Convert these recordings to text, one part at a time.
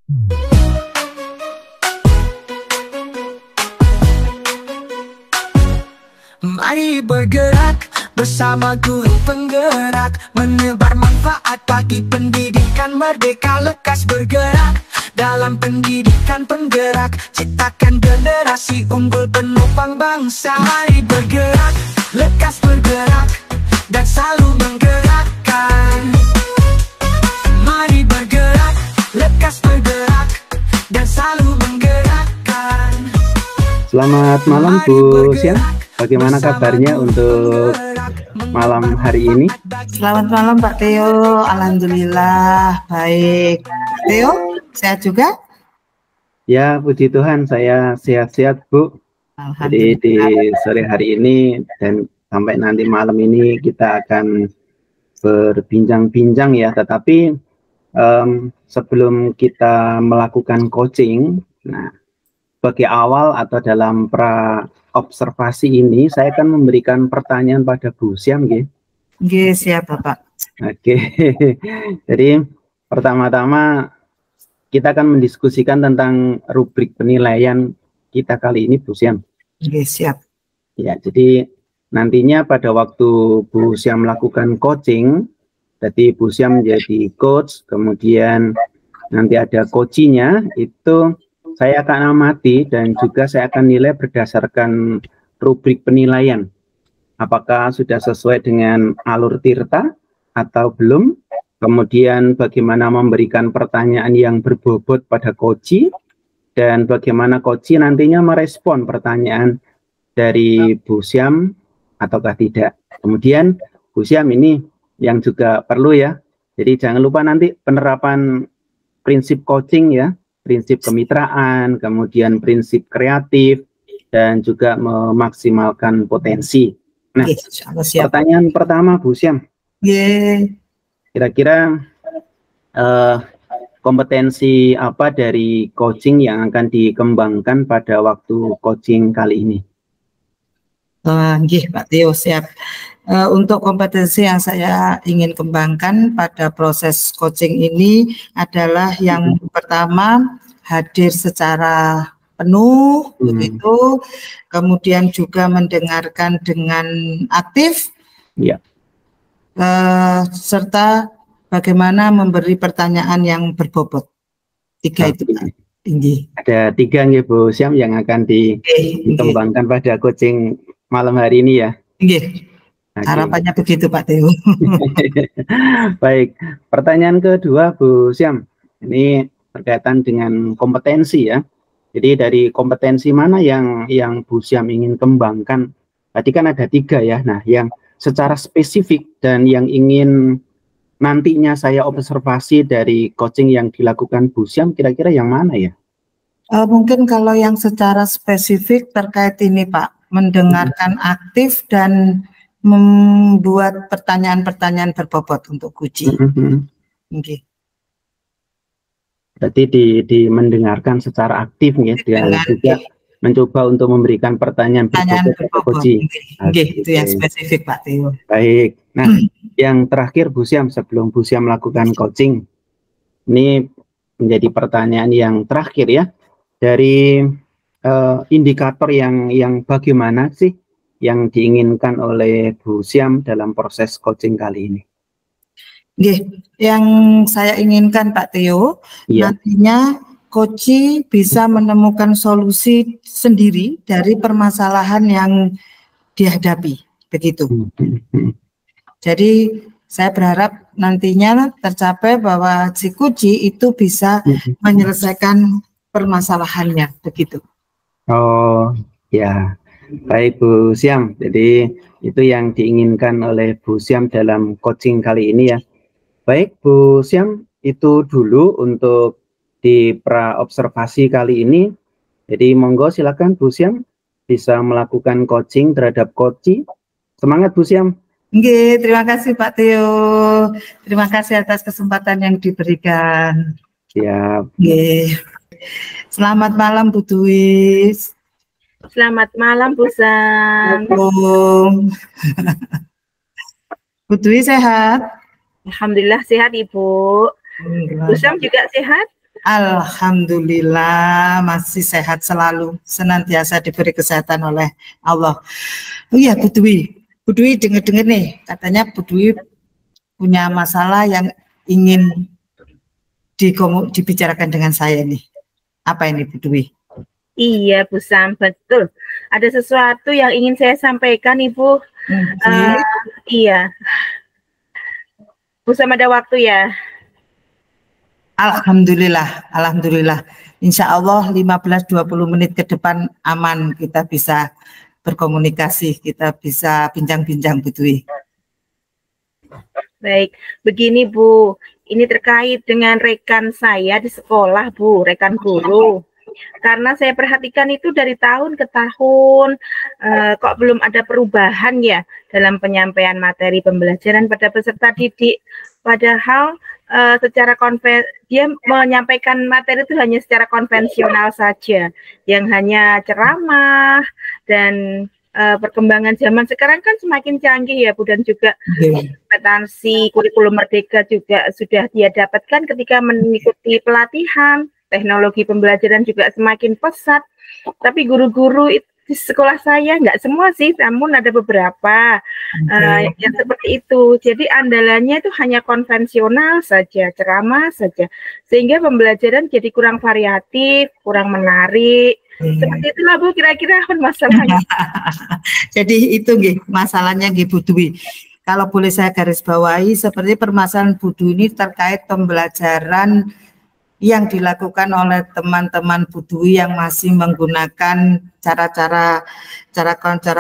Mari bergerak bersama guru penggerak, menebar manfaat bagi pendidikan merdeka. Lekas bergerak dalam pendidikan penggerak, ciptakan generasi unggul penopang bangsa. Mari bergerak, lekas bergerak, dan selalu menggerakkan. Mari bergerak, lekas bergerak, dan selalu menggerakkan. Selamat malam Bu Sian, bagaimana kabarnya untuk malam hari ini? Selamat malam Pak Theo, alhamdulillah baik. Theo, sehat juga? Ya, puji Tuhan, saya sehat-sehat Bu. Jadi di sore hari ini dan sampai nanti malam ini kita akan berbincang-bincang ya. Tetapi sebelum kita melakukan coaching, nah sebagai awal atau dalam pra observasi ini, saya akan memberikan pertanyaan pada Bu Siam, Nggih, siap Bapak. Oke, jadi pertama-tama kita akan mendiskusikan tentang rubrik penilaian kita kali ini, Bu Siam. Nggih, siap. Ya, jadi nantinya pada waktu Bu Siam melakukan coaching, jadi Bu Siam menjadi coach, kemudian nanti ada coachinya, itu saya akan amati dan juga saya akan nilai berdasarkan rubrik penilaian. Apakah sudah sesuai dengan alur tirta atau belum? Kemudian bagaimana memberikan pertanyaan yang berbobot pada coachee, dan bagaimana coachee nantinya merespon pertanyaan dari Bu Siam ataukah tidak. Kemudian Bu Siam ini yang juga perlu ya, jadi jangan lupa nanti penerapan prinsip coaching ya, prinsip kemitraan, kemudian prinsip kreatif, dan juga memaksimalkan potensi. Nah, pertanyaan pertama Bu Siam. Kira-kira kompetensi apa dari coaching yang akan dikembangkan pada waktu coaching kali ini? Nggih, Pak Theo, siap. Untuk kompetensi yang saya ingin kembangkan pada proses coaching ini adalah yang pertama, hadir secara penuh, begitu. Kemudian juga mendengarkan dengan aktif. Ya. Serta bagaimana memberi pertanyaan yang berbobot. Tiga itu tinggi. Ada tiga nih Bu Siam yang akan dikembangkan pada coaching malam hari ini ya. Harapannya begitu Pak Theo. Baik, pertanyaan kedua Bu Siam, ini berkaitan dengan kompetensi ya. Jadi dari kompetensi mana yang Bu Siam ingin kembangkan? Tadi kan ada tiga ya. Nah, yang secara spesifik dan yang ingin nantinya saya observasi dari coaching yang dilakukan Bu Siam, kira-kira yang mana ya? Mungkin kalau yang secara spesifik terkait ini Pak, mendengarkan aktif dan membuat pertanyaan-pertanyaan berbobot untuk coaching. Okay. Berarti di mendengarkan secara aktif ya, dan juga mencoba untuk memberikan pertanyaan berbobot. Itu yang spesifik Pak Theo. Baik. Nah, yang terakhir Bu Siam, sebelum Bu Siam melakukan coaching, ini menjadi pertanyaan yang terakhir ya, dari indikator yang bagaimana sih yang diinginkan oleh Bu Siam dalam proses coaching kali ini? Yang saya inginkan Pak Theo, nantinya coachee bisa menemukan solusi sendiri dari permasalahan yang dihadapi, begitu. Jadi saya berharap nantinya tercapai bahwa si coachee itu bisa menyelesaikan permasalahannya, begitu. Oh ya, baik Bu Siam. Jadi itu yang diinginkan oleh Bu Siam dalam coaching kali ini ya. Baik Bu Siam, itu dulu untuk di pra observasi kali ini. Jadi monggo silakan Bu Siam bisa melakukan coaching terhadap coachee. Semangat Bu Siam. Terima kasih Pak Theo. Terima kasih atas kesempatan yang diberikan. Siap. Selamat malam Bu Dwi. Selamat malam Bu Sam. Bu Dwi sehat? Alhamdulillah sehat Ibu. Bu Sam juga sehat? Alhamdulillah masih sehat selalu, senantiasa diberi kesehatan oleh Allah. Oh iya Bu Dwi dengar-dengar nih, katanya Bu Dwi punya masalah yang ingin dibicarakan dengan saya nih. Apa ini Bu Dwi? Iya Bu Sam, betul. Ada sesuatu yang ingin saya sampaikan Ibu. Iya. Bu Sam ada waktu ya? Alhamdulillah, Alhamdulillah. Insya Allah 15-20 menit ke depan aman, kita bisa berkomunikasi, kita bisa bincang-bincang Bu Dwi. Baik, begini Bu, ini terkait dengan rekan saya di sekolah Bu, rekan guru. Karena saya perhatikan itu dari tahun ke tahun, kok belum ada perubahan ya dalam penyampaian materi pembelajaran pada peserta didik. Padahal secara dia menyampaikan materi itu hanya secara konvensional saja, yang hanya ceramah dan perkembangan zaman sekarang kan semakin canggih ya Bu, dan juga kompetensi kurikulum merdeka juga sudah dia dapatkan ketika mengikuti pelatihan. Teknologi pembelajaran juga semakin pesat, tapi guru-guru di sekolah saya nggak semua sih, namun ada beberapa yang seperti itu. Jadi andalannya itu hanya konvensional saja, ceramah saja, sehingga pembelajaran jadi kurang variatif, kurang menarik. Seperti itulah Bu, kira-kira masalahnya. Jadi itu masalahnya Bu Dwi. Kalau boleh saya garis bawahi, seperti permasalahan Bu Dwi ini terkait pembelajaran yang dilakukan oleh teman-teman Bu Dwi yang masih menggunakan cara-cara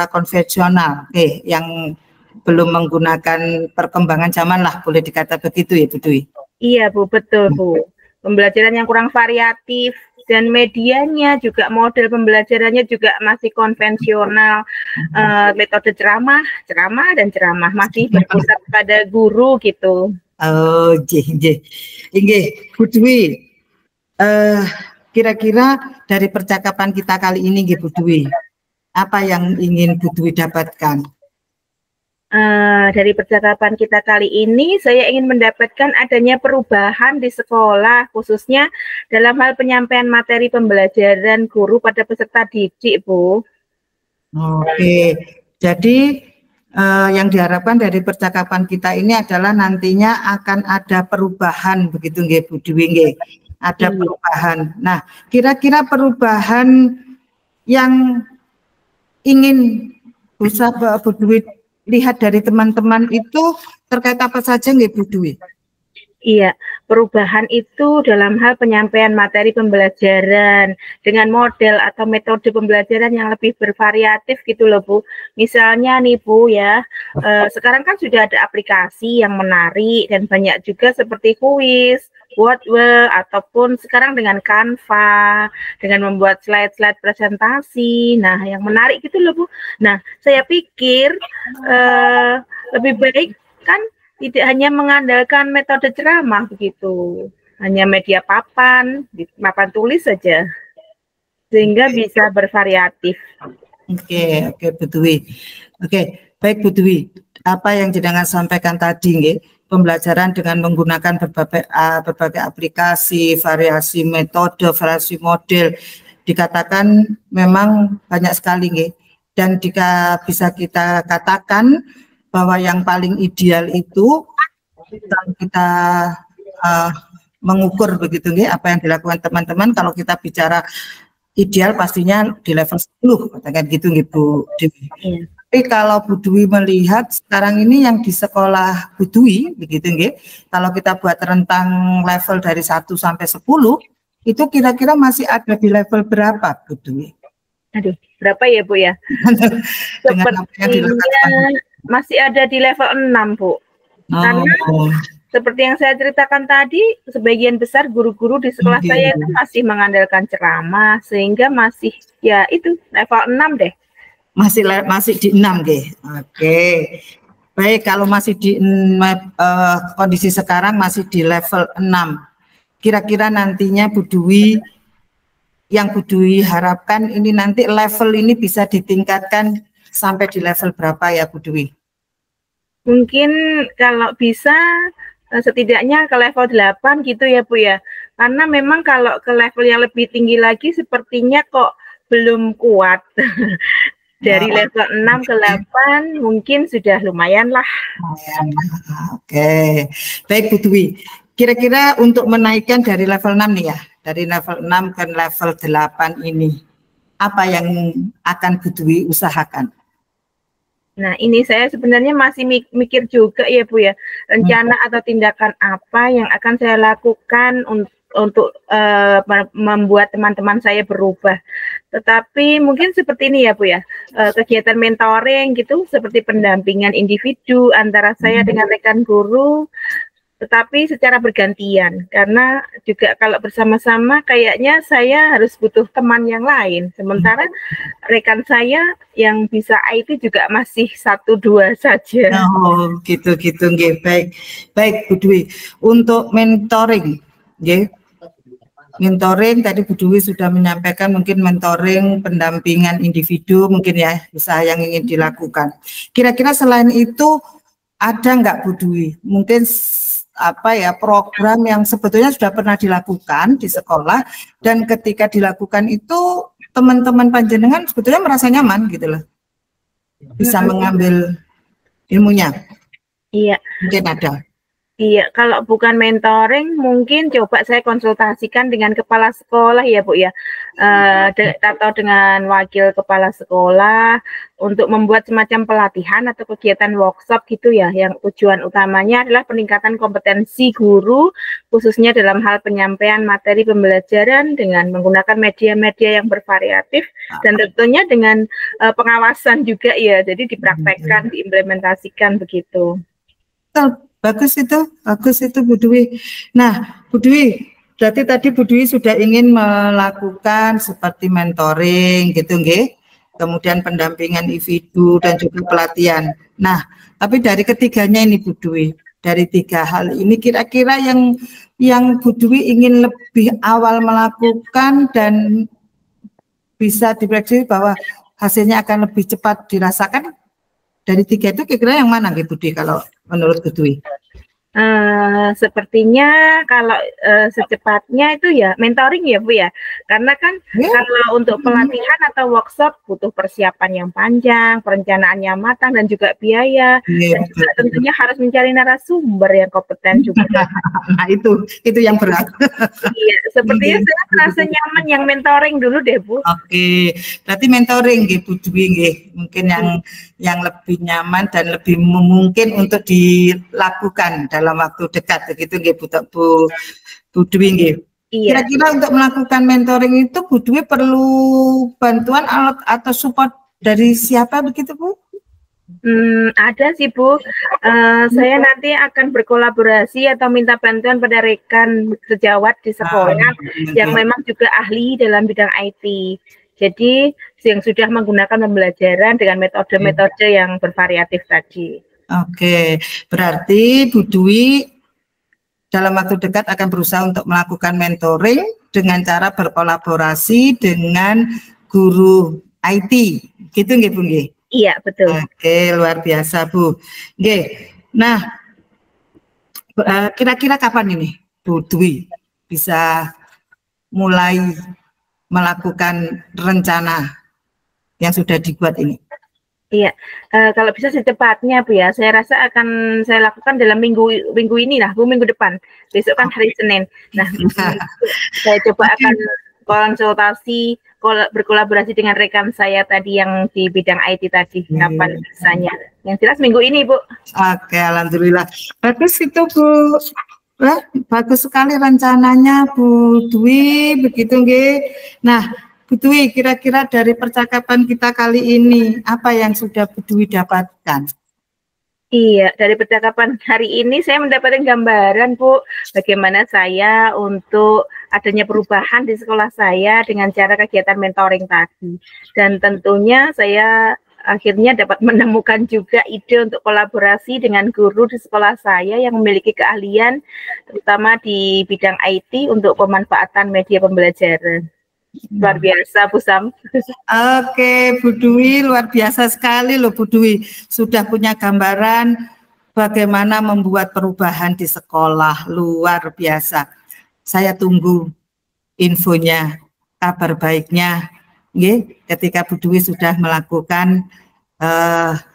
konvensional, yang belum menggunakan perkembangan zaman lah, boleh dikata begitu ya Bu Dwi? Iya Bu, betul Bu. Pembelajaran yang kurang variatif dan medianya juga, model pembelajarannya juga masih konvensional, metode ceramah masih berpusat pada guru gitu. Oh, Bu Dwi. Kira-kira dari percakapan kita kali ini Bu Dwi, apa yang ingin Bu Dwi dapatkan? Dari percakapan kita kali ini saya ingin mendapatkan adanya perubahan di sekolah, khususnya dalam hal penyampaian materi pembelajaran guru pada peserta didik Bu. Oke, jadi yang diharapkan dari percakapan kita ini adalah nantinya akan ada perubahan begitu Bu Dwi. Ada perubahan. Nah, kira-kira perubahan yang ingin Bu Dwi lihat dari teman-teman itu terkait apa saja Bu Dwi? Iya, perubahan itu dalam hal penyampaian materi pembelajaran dengan model atau metode pembelajaran yang lebih bervariatif gitu loh Bu. Misalnya nih Bu ya, sekarang kan sudah ada aplikasi yang menarik dan banyak juga seperti kuis, Wordwell, ataupun sekarang dengan Canva, dengan membuat slide-slide presentasi. Nah, yang menarik gitu loh Bu. Nah, saya pikir lebih baik kan tidak hanya mengandalkan metode ceramah begitu, hanya media papan tulis saja, sehingga bisa bervariatif. Oke, Bu Dwi. Oke, baik Bu Dwi. Apa yang jenengan sampaikan tadi, pembelajaran dengan menggunakan berbagai aplikasi, variasi metode, variasi model, dikatakan memang banyak sekali, dan jika bisa kita katakan bahwa yang paling ideal itu kita mengukur begitu apa yang dilakukan teman-teman. Kalau kita bicara ideal pastinya di level 10 katakan gitu Bu Dwi. Tapi kalau Bu Dwi melihat sekarang ini yang di sekolah Bu Dwi begitu kalau kita buat rentang level dari 1 sampai 10 itu kira-kira masih ada di level berapa Bu Dwi? Aduh, berapa ya Bu ya? Dengan apa yang dilakukan? Masih ada di level 6 Bu. Karena seperti yang saya ceritakan tadi, sebagian besar guru-guru di sekolah saya itu masih mengandalkan ceramah, sehingga masih ya itu level 6 deh. Masih di 6 Oke. Baik, kalau masih di kondisi sekarang masih di level 6. Kira-kira nantinya Bu Dwi, yang Bu Dwi harapkan ini nanti level ini bisa ditingkatkan sampai di level berapa ya Bu Dwi? Mungkin kalau bisa setidaknya ke level 8 gitu ya Bu ya. Karena memang kalau ke level yang lebih tinggi lagi sepertinya kok belum kuat. Dari level 6 ke 8 mungkin sudah lumayan lah. Oke, baik Bu Dwi. Kira-kira untuk menaikkan dari level 6 nih ya, dari level 6 ke level 8 ini, apa yang akan Bu Dwi usahakan? Nah, ini saya sebenarnya masih mikir juga ya Bu ya, rencana atau tindakan apa yang akan saya lakukan untuk membuat teman-teman saya berubah. Tetapi mungkin seperti ini ya Bu ya, kegiatan mentoring gitu, seperti pendampingan individu antara saya dengan rekan guru, tetapi secara bergantian, karena juga kalau bersama-sama kayaknya saya harus butuh teman yang lain, sementara rekan saya yang bisa IT juga masih 1-2 saja. Oh gitu nggih. Baik Bu Dwi, untuk mentoring nggih. Mentoring tadi Bu Dwi sudah menyampaikan, mungkin mentoring pendampingan individu mungkin ya usaha yang ingin dilakukan. Kira-kira selain itu ada nggak Bu Dwi mungkin apa ya program yang sebetulnya sudah pernah dilakukan di sekolah dan ketika dilakukan itu teman-teman panjenengan sebetulnya merasa nyaman gitu loh, bisa mengambil ilmunya? Iya, mungkin ada. Iya, kalau bukan mentoring mungkin coba saya konsultasikan dengan kepala sekolah ya Bu ya, atau dengan wakil kepala sekolah untuk membuat semacam pelatihan atau kegiatan workshop gitu ya, yang tujuan utamanya adalah peningkatan kompetensi guru khususnya dalam hal penyampaian materi pembelajaran dengan menggunakan media-media yang bervariatif dan tentunya dengan pengawasan juga ya, jadi dipraktekkan, diimplementasikan begitu. Bagus itu Bu Dwi. Nah Bu Dwi, berarti tadi Bu Dwi sudah ingin melakukan seperti mentoring gitu nggih, kemudian pendampingan individu dan juga pelatihan. Nah tapi dari ketiganya ini Bu Dwi, dari 3 hal ini kira-kira yang Bu Dwi ingin lebih awal melakukan dan bisa diprediksi bahwa hasilnya akan lebih cepat dirasakan, dari 3 itu kira-kira yang mana Bu Dwi kalau menurut Bu Dwi? Sepertinya kalau secepatnya itu ya mentoring ya Bu ya, karena kan kalau untuk pelatihan atau workshop butuh persiapan yang panjang, perencanaan yang matang dan juga biaya, dan juga tentunya harus mencari narasumber yang kompeten juga. Nah itu yang berat. Iya, sepertinya saya merasa nyaman yang mentoring dulu deh Bu. Oke, berarti mentoring Bu Dwi mungkin yang lebih nyaman dan lebih memungkin untuk dilakukan dalam waktu dekat begitu Bu Dwi nggih. Iya. Kira-kira untuk melakukan mentoring itu Bu Dwi perlu bantuan alat atau support dari siapa begitu Bu? Ada sih Bu, saya nanti akan berkolaborasi atau minta bantuan pada rekan sejawat di sekolah yang memang juga ahli dalam bidang IT. Jadi yang sudah menggunakan pembelajaran dengan metode-metode yang bervariatif tadi. Oke, berarti Bu Dwi dalam waktu dekat akan berusaha untuk melakukan mentoring dengan cara berkolaborasi dengan guru IT, gitu nggih Bu nggih? Iya, betul. Oke, luar biasa Bu. Nggih. Nah, kira-kira kapan ini Bu Dwi bisa mulai melakukan rencana yang sudah dibuat ini? Iya, kalau bisa secepatnya Bu ya, saya rasa akan saya lakukan dalam minggu ini lah Bu, minggu depan. Besok kan hari Senin. Nah, saya coba akan konsultasi, berkolaborasi dengan rekan saya tadi yang di bidang IT tadi, kapan bisanya. Yang jelas minggu ini Bu. Oke, alhamdulillah. Bagus itu Bu. Bagus sekali rencananya Bu Dwi, begitu nggih. Nah, Bu Dwi, kira-kira dari percakapan kita kali ini, apa yang sudah Bu Dwi dapatkan? Iya, dari percakapan hari ini saya mendapatkan gambaran Bu, bagaimana saya untuk adanya perubahan di sekolah saya dengan cara kegiatan mentoring tadi. Dan tentunya saya akhirnya dapat menemukan juga ide untuk kolaborasi dengan guru di sekolah saya yang memiliki keahlian, terutama di bidang IT untuk pemanfaatan media pembelajaran. Luar biasa Bu Sam. Oke Bu Dwi, luar biasa sekali loh Bu Dwi, sudah punya gambaran bagaimana membuat perubahan di sekolah, luar biasa. saya tunggu infonya, kabar baiknya. Nggih, ketika Bu Dwi sudah melakukan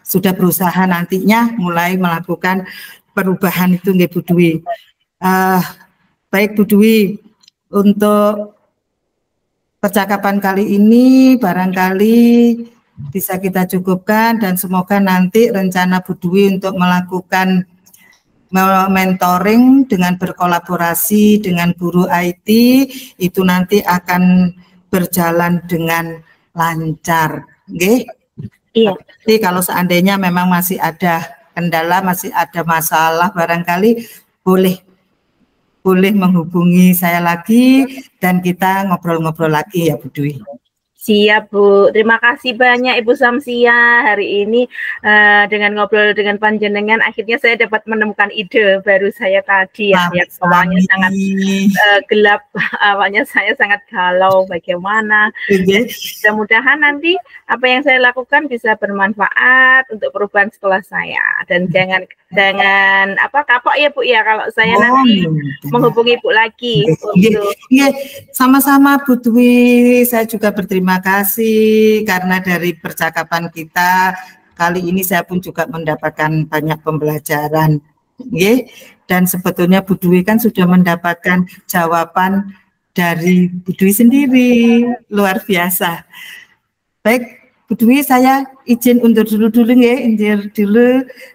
sudah berusaha nantinya mulai melakukan perubahan itu nggih Bu Dwi. Baik Bu Dwi, untuk percakapan kali ini barangkali bisa kita cukupkan dan semoga nanti rencana Bu Dwi untuk melakukan mentoring dengan berkolaborasi dengan guru IT itu nanti akan berjalan dengan lancar. Nggih. Iya. Jadi kalau seandainya memang masih ada kendala, masih ada masalah, barangkali boleh menghubungi saya lagi dan kita ngobrol-ngobrol lagi ya Bu Dwi. Siap Bu, terima kasih banyak Ibu Samsia. Hari ini dengan ngobrol dengan panjenengan akhirnya saya dapat menemukan ide baru saya tadi ya. Awalnya sangat gelap, awalnya saya sangat galau bagaimana. Mudah-mudahan nanti apa yang saya lakukan bisa bermanfaat untuk perubahan sekolah saya dan jangan kapok ya Bu ya kalau saya nanti menghubungi Bu lagi. Sama-sama Bu Dwi, saya juga berterima kasih karena dari percakapan kita kali ini saya pun juga mendapatkan banyak pembelajaran. Dan sebetulnya Bu Dwi kan sudah mendapatkan jawaban dari Bu Dwi sendiri, luar biasa. Baik Bu Dwi, saya izin undur dulu ya,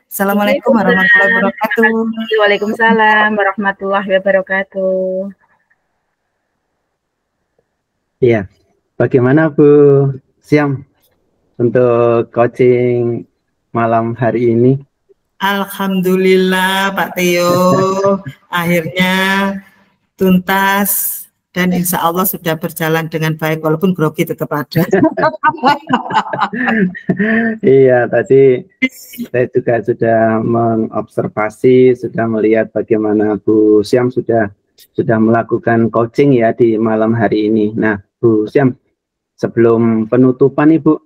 Assalamualaikum warahmatullahi wabarakatuh. Waalaikumsalam warahmatullahi wabarakatuh. Iya. Bagaimana Bu Syam untuk coaching malam hari ini? Alhamdulillah Pak Theo, akhirnya tuntas dan insya Allah sudah berjalan dengan baik walaupun grogi tetap ada. Iya, tadi saya juga sudah mengobservasi, sudah melihat bagaimana Bu Syam sudah melakukan coaching ya di malam hari ini. Nah, Bu Syam, sebelum penutupan Ibu,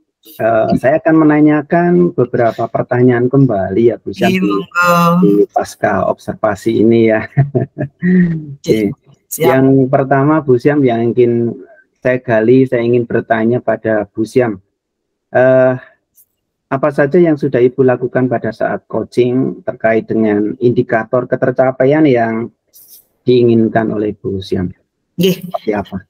saya akan menanyakan beberapa pertanyaan kembali ya Bu Syam di pasca observasi ini ya. Yang pertama Bu Syam yang ingin saya gali, saya ingin bertanya pada Bu Syam, apa saja yang sudah Ibu lakukan pada saat coaching terkait dengan indikator ketercapaian yang diinginkan oleh Bu Syam? Seperti apa?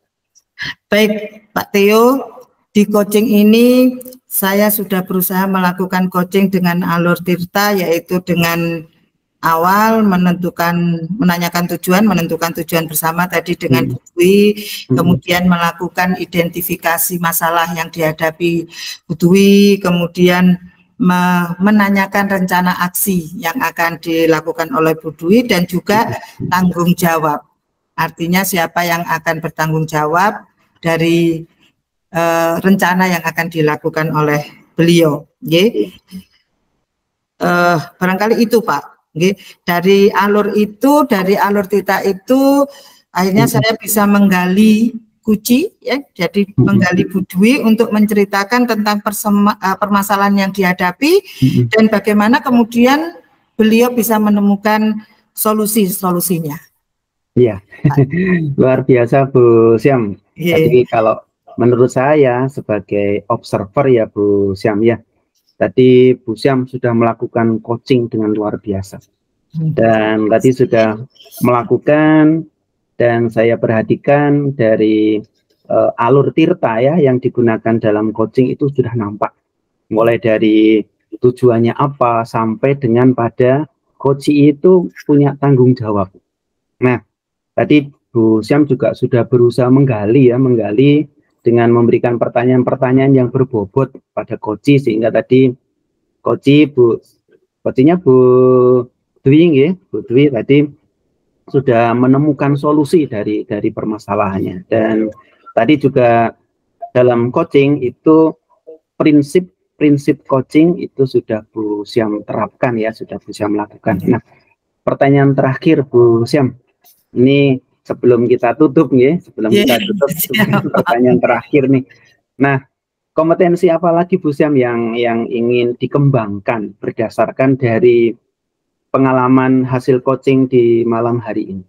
Baik Pak Theo, di coaching ini saya sudah berusaha melakukan coaching dengan alur tirta, yaitu dengan awal menanyakan tujuan, menentukan tujuan bersama tadi dengan Bu Dwi, kemudian melakukan identifikasi masalah yang dihadapi Bu Dwi, kemudian menanyakan rencana aksi yang akan dilakukan oleh Bu Dwi dan juga tanggung jawab. Artinya siapa yang akan bertanggung jawab dari rencana yang akan dilakukan oleh beliau. Barangkali itu Pak. Dari alur tirta itu akhirnya saya bisa menggali Kuci ya, jadi menggali Bu Dwi untuk menceritakan tentang permasalahan yang dihadapi dan bagaimana kemudian beliau bisa menemukan solusinya. Iya, luar biasa Bu Syam. Jadi kalau menurut saya sebagai observer ya Bu Syam ya, tadi Bu Syam sudah melakukan coaching dengan luar biasa. Dan tadi sudah melakukan dan saya perhatikan dari alur tirta ya yang digunakan dalam coaching itu sudah nampak. Mulai dari tujuannya apa sampai dengan pada coach itu punya tanggung jawab. Nah, tadi Bu Syam juga sudah berusaha menggali dengan memberikan pertanyaan-pertanyaan yang berbobot pada coach sehingga tadi coachnya Bu Dwi tadi sudah menemukan solusi dari permasalahannya. Dan tadi juga dalam coaching itu prinsip coaching itu sudah Bu Syam terapkan ya, sudah Bu Syam lakukan. Nah, pertanyaan terakhir Bu Syam, ini sebelum kita tutup pertanyaan terakhir nih. Nah, kompetensi apa lagi Bu Syam yang ingin dikembangkan berdasarkan dari pengalaman hasil coaching di malam hari ini?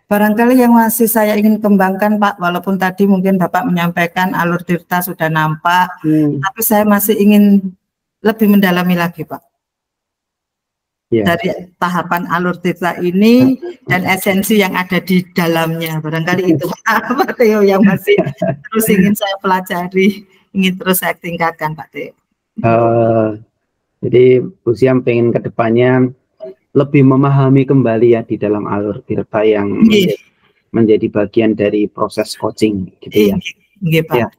Barangkali yang masih saya ingin kembangkan Pak, walaupun tadi mungkin Bapak menyampaikan alur tirta sudah nampak, tapi saya masih ingin lebih mendalami lagi Pak. Dari tahapan alur tirta ini dan esensi yang ada di dalamnya. Barangkali itu Pak Theo yang masih terus ingin saya pelajari, ingin terus saya tingkatkan Pak Theo. Jadi Bu Siam pengen ke depannya lebih memahami kembali ya di dalam alur tirta yang menjadi bagian dari proses coaching gitu ya. Pak.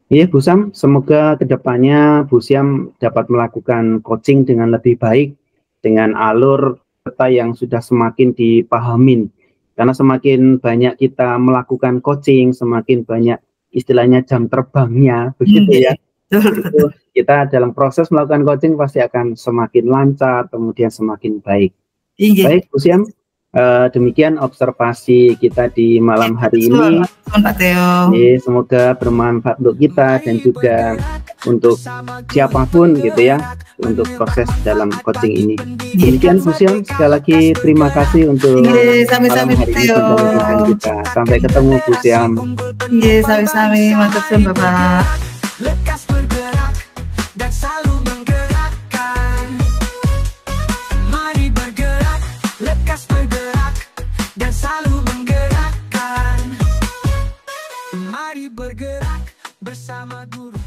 Iya Bu Siam, semoga kedepannya Bu Siam dapat melakukan coaching dengan lebih baik dengan alur tirta yang sudah semakin dipahamin. Karena semakin banyak kita melakukan coaching, semakin banyak istilahnya jam terbangnya begitu ya. Kita dalam proses melakukan coaching pasti akan semakin lancar, kemudian semakin baik. Baik Bu Siam, demikian observasi kita di malam hari ini. Pak Theo. Semoga bermanfaat untuk kita dan juga untuk siapapun gitu ya, untuk proses dalam coaching ini. Demikian Bu Siam, sekali lagi terima kasih untuk sami-sami malam hari ini perbincangan kita. Sampai ketemu Bu Siam. Sami-sami, mantap Bapak. Lekas bergerak dan selalu menggerakkan. Mari bergerak, lekas bergerak dan selalu menggerakkan. Mari bergerak bersama guru.